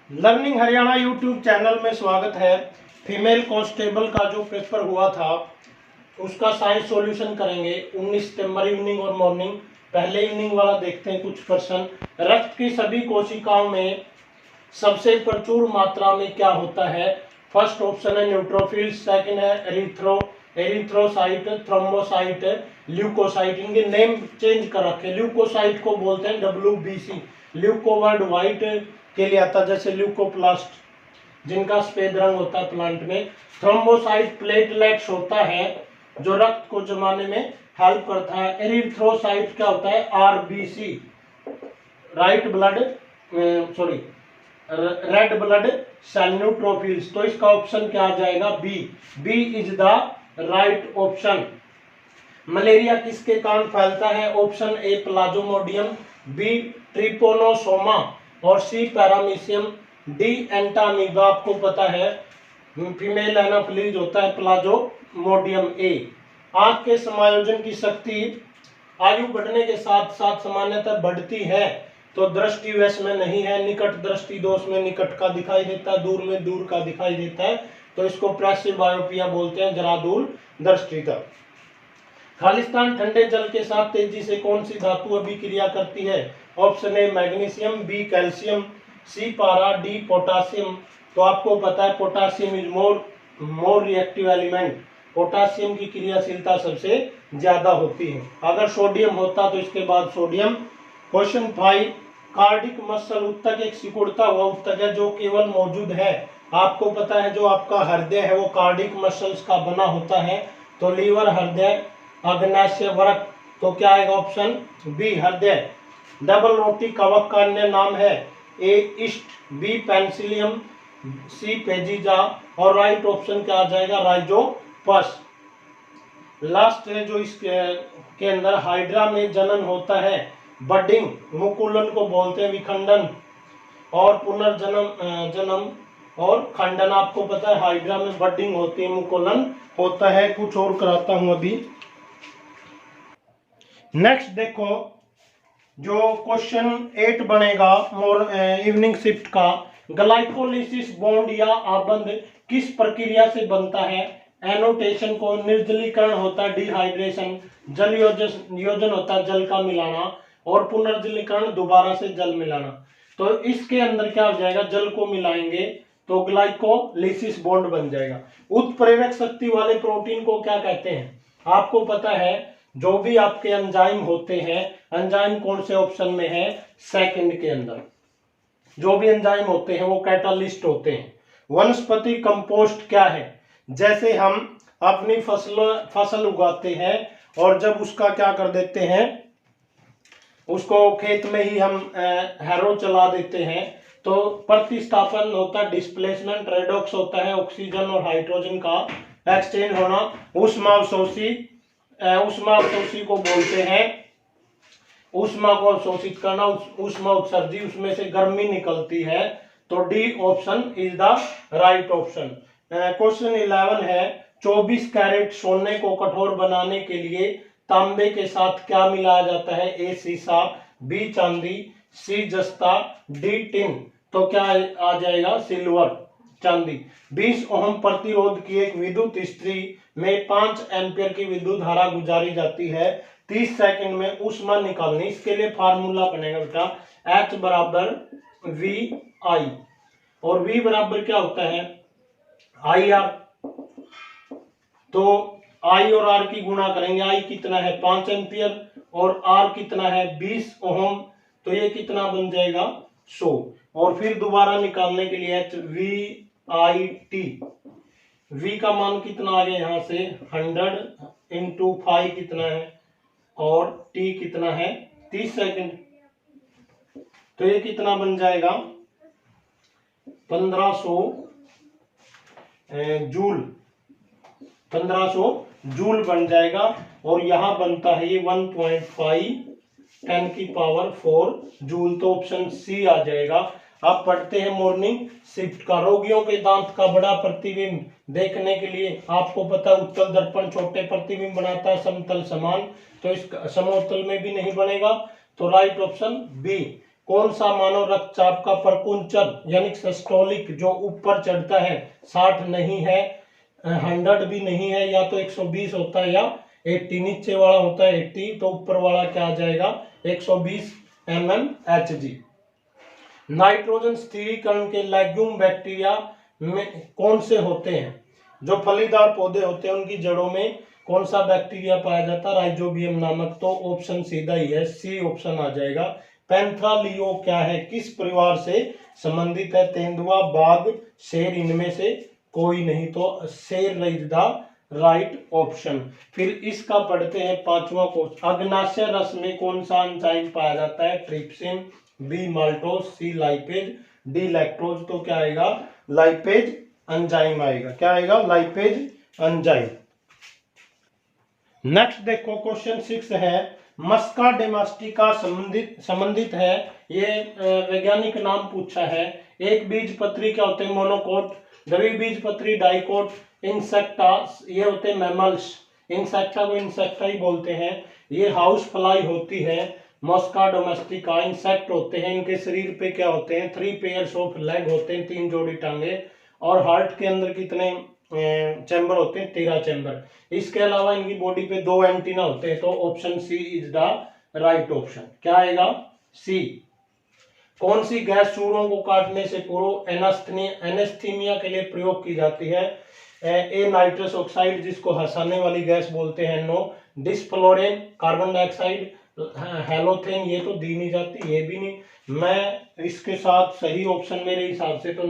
Learning Haryana YouTube channel में स्वागत है। फीमेल कांस्टेबल का जो पेपर हुआ था उसका साइंस सॉल्यूशन करेंगे 19 सितंबर इवनिंग और मॉर्निंग। पहले इवनिंग वाला देखते हैं कुछ प्रश्न। रक्त की सभी कोशिकाओं में सबसे प्रचुर मात्रा में क्या होता है? फर्स्ट ऑप्शन है न्यूट्रोफिल्स, सेकंड है एरिथ्रोसाइट, थ्रोम्बोसाइट, ल्यूकोसाइट। इनके नेम चेंज कर रखे। ल्यूकोसाइट को बोलते हैं WBC। ल्यूको वर्ड व्हाइट के लिए आता है, जैसे ल्यूकोप्लास्ट जिनका सफेद रंग होता है प्लांट में। थ्रोम्बोसाइट प्लेटलेट्स होता है जो रक्त को जमाने में हेल्प करता है। एरिथ्रोसाइट क्या होता है? RBC, right blood sorry red blood cell neutrophils. तो इसका ऑप्शन क्या आ जाएगा? B is the right option. Malaria किसके कारण फैलता है? Option A plasmodium, B trypanosoma और सी पैरामीशियम, डी एंटामीबा। आपको पता है फीमेल एनाफिलीज होता है प्लाज्मोडियम ए। आंख के समायोजन की शक्ति आयु बढ़ने के साथ साथ सामान्यतः बढ़ती है, तो दृष्टि वैश में नहीं है। निकट दृष्टि दोष में निकट का दिखाई देता है, दूर में दूर का दिखाई देता है, तो इसको प्रेसिव बायोपिया बोलते हैं, जरा दूर दृष्टि का। खालिस्तान ठंडे जल के साथ तेजी से कौन सी धातु अभिक्रिया करती है? Option A magnesium, B calcium, C पारा, डी पोटासियम। तो आपको पता है potassium is more reactive element. Potassium की क्रियाशीलता सबसे ज्यादा होती है। अगर सोडियम होता तो इसके बाद सोडियम। क्वेश्चन 5, कार्डिक मसल उत्तक एक सिकुड़ता हुआ उत्तक है जो केवल मौजूद है। आपको पता है जो आपका हृदय है वो कार्डिक मसल्स का बना होता है। तो लीवर, हृदय, अग्नाशय वृक्क। तो क्या आएगा? ऑप्शन बी हृदय। डबल रोटी कवक का अन्य नाम है? ए ईस्ट, बी पेंसिलियम, सी पेजिजा और राइट ऑप्शन क्या आ जाएगा? राइजोपस। लास्ट है जो इसके अंदर हाइड्रा में जनन होता है बडिंग, मुकुलन को बोलते हैं विखंडन, और पुनर्जन्म और खंडन। आपको पता है हाइड्रा में बडिंग होती है, मुकुलन होता है। कुछ और कराता हूं अभी। नेक्स्ट देखो जो क्वेश्चन 8 बनेगा इवनिंग शिफ्ट का। ग्लाइकोलिसिस बॉन्ड या आबंध किस प्रक्रिया से बनता है? एनोटेशन को, निर्जलीकरण होता है डिहाइड्रेशन, जल योजन होता है जल का मिलाना, और पुनर्जलीकरण दोबारा से जल मिलाना। तो इसके अंदर क्या हो जाएगा? जल को मिलाएंगे तो ग्लाइकोलिसिस बॉन्ड बन जाएगा। उत्प्रेरक शक्ति वाले प्रोटीन को क्या कहते हैं? आपको पता है जो भी आपके एंजाइम होते हैं, एंजाइम कौन से ऑप्शन में है? सेकंड के अंदर। जो भी एंजाइम होते हैं वो कैटालिस्ट होते हैं। वनस्पति कंपोस्ट क्या है? जैसे हम अपनी फसल उगाते हैं और जब उसका क्या कर देते हैं, उसको खेत में ही हम हैरो चला देते हैं, तो प्रतिस्थापन होता है, डिस्प्लेसमेंट, रेडॉक्स होता है ऑक्सीजन और हाइड्रोजन का एक्सचेंज होना। ऊष्मा अवशोषी को बोलते हैं, ऊष्मा को अवशोषित करना, ऊष्मा उत्सर्जी, उसमें से गर्मी निकलती है। तो D option is the right option. Question 11 है 24 कैरेट सोने को कठोर बनाने के लिए तांबे के साथ क्या मिलाया जाता है? ए सीसा, बी चांदी, सी जस्ता, डी टिन। तो क्या आ जाएगा? सिल्वर, चांदी। 20 ओम प्रतिरोध की एक विद्युत इस्त्री में 5 एम्पियर की विद्युत धारा गुजारी जाती है। 30 सेकंड में ऊष्मा निकालनी। इसके लिए फार्मूला बनेगा बेटा H बराबर VI, और V बराबर क्या होता है? IR। तो I और R की गुणा करेंगे। I कितना है? 5 एम्पियर, और R कितना है? 20 ओम। तो ये कितना बन जाएगा? 100। और फिर दोबारा निकालने के लिए HVIT। V का मान कितना आ गया यहाँ से? 100 इंटू 5 कितना है, और T कितना है? 30 सेकंड। तो ये कितना बन जाएगा? 1500 जूल। 1500 जूल बन जाएगा। और यहां बनता है ये 1.5 10 की पावर 4 जूल। तो ऑप्शन सी आ जाएगा। अब पढ़ते हैं मॉर्निंग शिफ्ट का। रोगियों के दांत का बड़ा प्रतिबिंब देखने के लिए आपको पता है उत्तल दर्पण छोटे प्रतिबिंब बनाता है, समतल समान। तो इस समोत्तल में भी नहीं बनेगा। तो राइट ऑप्शन बी। कौन सा मानव रक्तचाप का प्रकुंचन यानी सिस्टोलिक जो ऊपर चढ़ता है 60 नहीं है, 100 भी नहीं है, या तो 120 होता है या 80, नीचे वाला होता है 80, तो ऊपर वाला क्या आ जाएगा 120 mmHg। नाइट्रोजन स्थिरीकरण के लेग्यूम बैक्टीरिया में कौन से होते हैं? जो फलीदार पौधे होते हैं उनकी जड़ों में कौन सा बैक्टीरिया पाया जाता है? राइजोबियम नामक। तो ऑप्शन सीधा ही है, सी ऑप्शन आ जाएगा। पैंथ्रालियो क्या है, किस परिवार से संबंधित है? तेंदुआ, बाघ, शेर, इनमें से कोई नहीं, तो शेर इज द राइट ऑप्शन। फिर इसका पढ़ते हैं 5वां क्वेश्चन। अग्नाशय रस में कौन सा एंजाइम पाया जाता है? ट्रिप्सिन, बी माल्टोज, सी लाइपेज, डी लैक्टोज। तो क्या आएगा? लाइपेज एंजाइम आएगा। क्या आएगा? Lipase enzyme. नेक्स्ट देखो क्वेश्चन 6 है, मस्का डेमास्टिका संबंधित है। ये वैज्ञानिक नाम पूछा है। एक बीजपत्री क्या होते हैं? मोनोकोट। द्विबीजपत्री डाइकोट। इंसेक्टा ये होते हैं मैमल्स, इंसेक्टा को इंसेक्टा ही बोलते हैं। ये हाउस फ्लाई होती है। मस्का डोमेस्टिका इंसेक्ट होते हैं। इनके शरीर पे क्या होते हैं? 3 पेयर्स ऑफ लेग होते हैं, 3 जोड़ी टांगे। और हार्ट के अंदर कितने चैम्बर होते हैं? 13 चैम्बर। इसके अलावा इनकी बॉडी पे 2 एंटीना होते हैं। तो option C is the right option. क्या आएगा? सी। कौन सी गैस चूड़ों को काटने से पूर्व एनेस्थीमिया के लिए प्रयोग की जाती है? ए नाइट्रस ऑक्साइड जिसको हंसाने वाली गैस बोलते हैं, नो। डिस्फ्लोरेन, कार्बन डाइऑक्साइड, हेलोथेन, ये तो दी नहीं जाती, ये भी नहीं। मैं इसके साथ सही ऑप्शन मेरे हिसाब से तो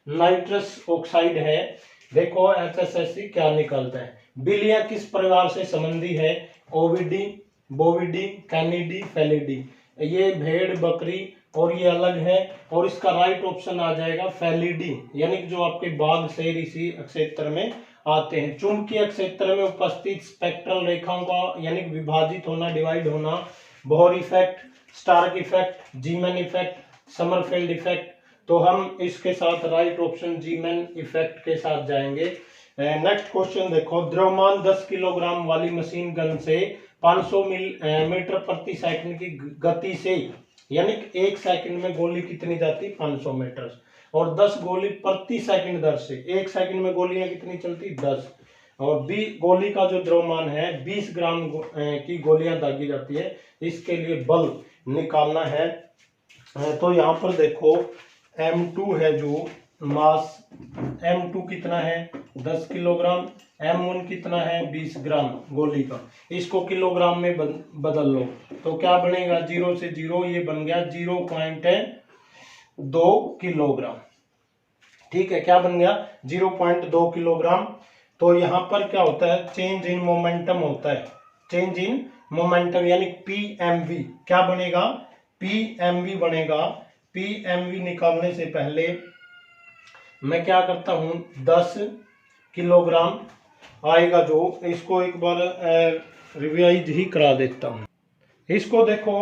नाइट्रस ऑक्साइड है। देखो HSSC क्या निकलता है। बिलिया किस परिवार से संबंधी है? ओविडी, बोविडी, कैनिडी, फेलिडी। ये भेड़, बकरी और ये अलग है, और इसका राइट ऑप्शन आ जाएगा फेलिडी, यानी कि जो आपके बाघ, शेर इसी क्षेत्र में आते हैं। चुंबकीय क्षेत्र में उपस्थित स्पेक्ट्रल रेखाओं का यानी विभाजित होना, डिवाइड होना, Bohr effect, Stark effect, Zeeman effect, Sommerfeld effect. तो हम इसके साथ राइट ऑप्शन जीमैन इफेक्ट के साथ जाएंगे। नेक्स्ट क्वेश्चन देखो, द्रव्यमान 10 किलोग्राम वाली मशीन गन से 500 मीटर प्रति सेकंड की गति से, यानी कि 1 सेकंड में गोली कितनी जाती? 500 मीटर, और 10 गोली प्रति सेकंड दर से 1 सेकंड में गोलियां कितनी चलती? 10। और गोली का जो द्रव्यमान है 20 ग्राम की गोलियां दागी जाती है। इसके लिए बल निकालना है। तो यहाँ पर देखो M2 है जो मास, M2 कितना है? 10 किलोग्राम। M1 कितना है? 20 ग्राम गोली का। इसको किलोग्राम में बदल लो तो क्या बनेगा? 0 से 0, ये बन गया 0.2 किलोग्राम। ठीक है, क्या बन गया? 0.2 किलोग्राम। तो यहाँ पर क्या होता है? चेंज इन मोमेंटम होता है। चेंज इन मोमेंटम यानी PMV। क्या बनेगा? PMV बनेगा। PMV निकालने से पहले मैं क्या करता हूं, 10 किलोग्राम आएगा जो, इसको एक बार रिवाइज ही करा देता हूं। इसको देखो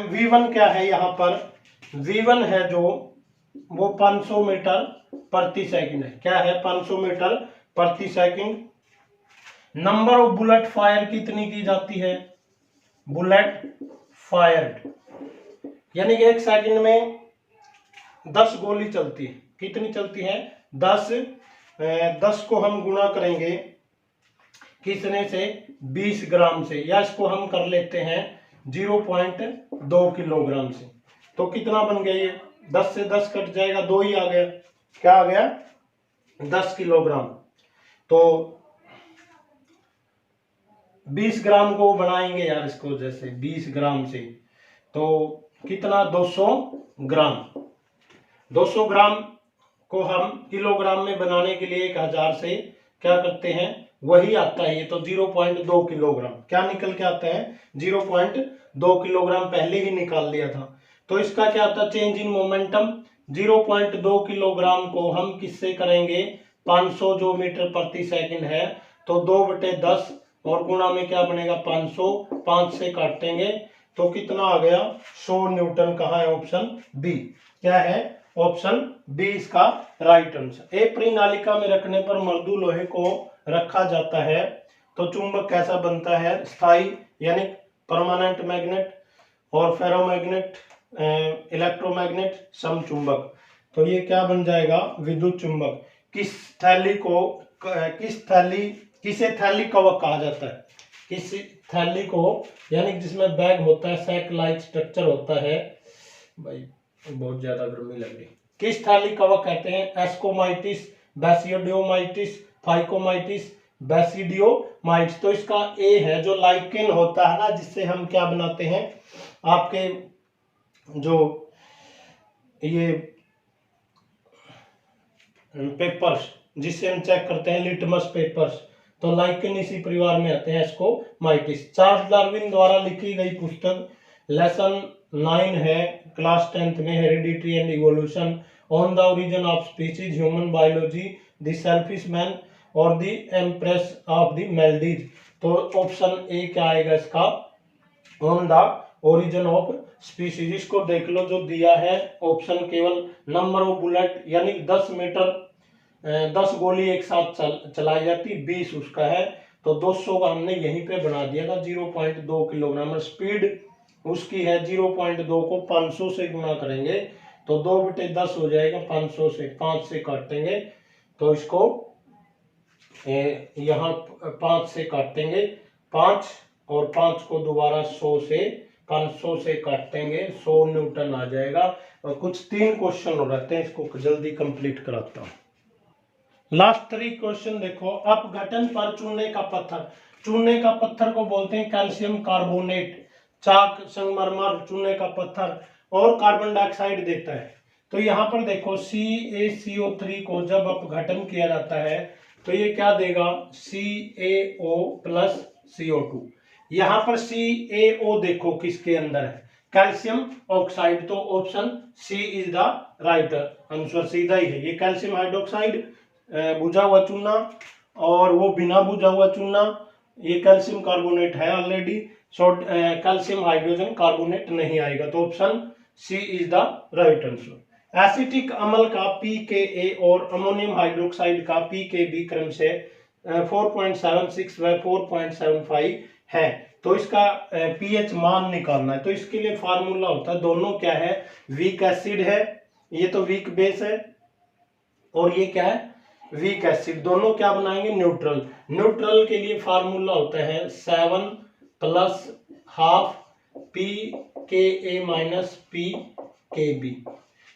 V1 क्या है? यहाँ पर V1 है जो वो 500 मीटर प्रति सेकंड है। क्या है? 500 मीटर प्रति second. Number of bullet fire कितनी की जाती है? बुलेट फायर्ड यानी कि 1 सेकंड में 10 गोली चलती है। कितनी चलती है? 10। 10 को हम गुणा करेंगे कितने से? 20 ग्राम से, या इसको हम कर लेते हैं 0.2 किलोग्राम से। तो कितना बन गया ये? 10 से 10 कट जाएगा, 2 ही आ गया। क्या आ गया? 10 किलोग्राम। तो 20 ग्राम को बनाएंगे यार, इसको जैसे 20 ग्राम से तो कितना? 200 ग्राम। 200 ग्राम को हम किलोग्राम में बनाने के लिए 1000 से क्या करते हैं? वही आता है ये, तो 0.2 किलोग्राम। क्या निकल के आता है? 0.2 किलोग्राम पहले ही निकाल लिया था। तो इसका क्या आता है? Change in momentum. 0.2 किलोग्राम को हम किससे करेंगे? 500 जो मीटर प्रति सेकंड है, तो 2/10 और गुणा में क्या बनेगा? 500। 5 से काटेंगे तो कितना आ गया? 100 न्यूटन। कहाँ है? Option B. क्या है? ऑप्शन बी इसका राइट आंसर। एक परिनालिका में रखने पर मृदु लोहे को रखा जाता है तो चुंबक कैसा बनता है? स्थायी यानी परमानेंट मैग्नेट, और फेरोमैग्नेट इलेक्ट्रोमैग्नेट समचुंबक। तो ये क्या बन जाएगा, विद्युत चुंबक। किसे थैली कवक कहा जाता है, किस थैली को, यानी जिसमें बैग होता है, सैक लाइक स्ट्रक्चर होता है। भाई बहुत ज्यादा गर्मी लग रही। किस थैली कवक कहते हैं, एस्कोमाइटिस, बैसियोडियोमाइटिस, फाइकोमाइटिस, बैसिडियोमाइट्स। तो इसका ए है, जो लाइकेन होता है ना, जिससे हम क्या बनाते हैं, आपके जो ये पेपर्स, जिससे हम चेक करते हैं, लिटमस पेपर्स, तो लाइकेन इसी परिवार में आते हैं, एस्कोमाइटिस। चार्ल्स डार्विन द्वारा लिखी गई पुस्तक लेसन 9 है, क्लास 10th में, heredity and evolution, on the origin of species, human biology, the selfish man और द एम्प्रेस ऑफ द मेल्डीज। तो ऑप्शन ए क्या आएगा इसका, on the origin of species. इसको देख लो जो दिया है ऑप्शन, केवल नंबर ऑफ बुलेट यानी 10 मीटर 10 गोली एक साथ चलाई जाती, 20 उसका है। तो 200 का हमने यहीं पे बना दिया था, 0.2 किलोग्राम। और स्पीड उसकी है 0.2 को 500 से गुणा करेंगे तो 2/10 हो जाएगा, 500 से 5 से काटेंगे तो इसको यहाँ 5 से काटेंगे, 5 और 5 को दोबारा 100 से 500 से काटेंगे, 100 न्यूटन आ जाएगा। और कुछ 3 क्वेश्चन हो रहते हैं, इसको जल्दी कंप्लीट कराता हूँ। लास्ट 3 क्वेश्चन देखो। अपघटन पर चूने का पत्थर, चूने का पत्थर को बोलते हैं कैल्शियम कार्बोनेट। चाक, संगमरमर, चूने का पत्थर और कार्बन डाइऑक्साइड देता है। तो यहाँ पर देखो CaCO3 को जब अपघटन किया जाता है तो ये क्या देगा, CaO प्लस CO2। यहाँ पर CaO देखो किसके अंदर है, कैल्शियम ऑक्साइड। तो option C is the right answer, सीधा ही है। ये कैल्शियम हाइड्रोक्साइड बुझा हुआ चूना और वो बिना बुझा हुआ चूना, ये कैल्शियम कार्बोनेट है ऑलरेडी, कैल्शियम हाइड्रोजन कार्बोनेट नहीं आएगा। तो option C is the right answer. Acetic अम्ल का pKa और अमोनियम हाइड्रोक्साइड का pKb क्रम से 4.76 व 4.75 है। तो इसका pH मान निकालना है। तो इसके लिए फार्मूला होता है, दोनों क्या है, वीक एसिड है, ये तो वीक बेस है, और ये क्या है, वीक एसिड। दोनों क्या बनाएंगे, न्यूट्रल। न्यूट्रल के लिए फार्मूला होता है 7 plus half pKa minus pKb।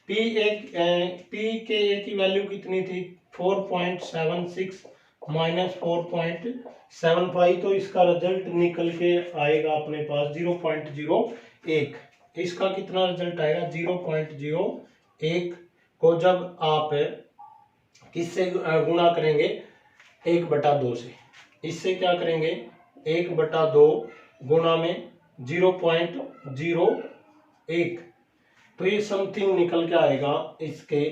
pKa की वैल्यू कितनी थी, 4.76 माइनस 4.75। तो इसका रिजल्ट निकल के आएगा अपने पास 0.01। इसका कितना रिजल्ट आएगा, 0.01 को जब आप किससे गुणा करेंगे, 1/2 से। इससे क्या करेंगे, 1/2 गुणा में 0.01, तो ये समथिंग निकल के आएगा इसके।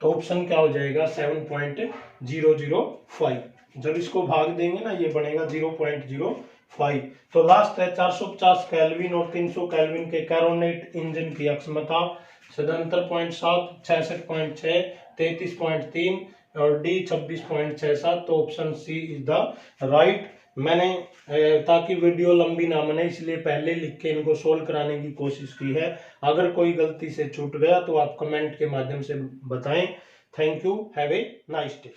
तो ऑप्शन क्या हो जाएगा, 7.005। जब इसको भाग देंगे ना, ये बनेगा 0.05। तो लास्ट है 450 केल्विन और 300 केल्विन के कैरोनेट इंजन की अक्षमता 77.7, 66.6, 33.3 और डी 26.67। तो option C is the right. मैंने ताकि वीडियो लंबी ना बने इसलिए पहले लिख के इनको सोल्व कराने की कोशिश की है। अगर कोई गलती से छूट गया तो आप कमेंट के माध्यम से बताएं। Thank you, have a nice day.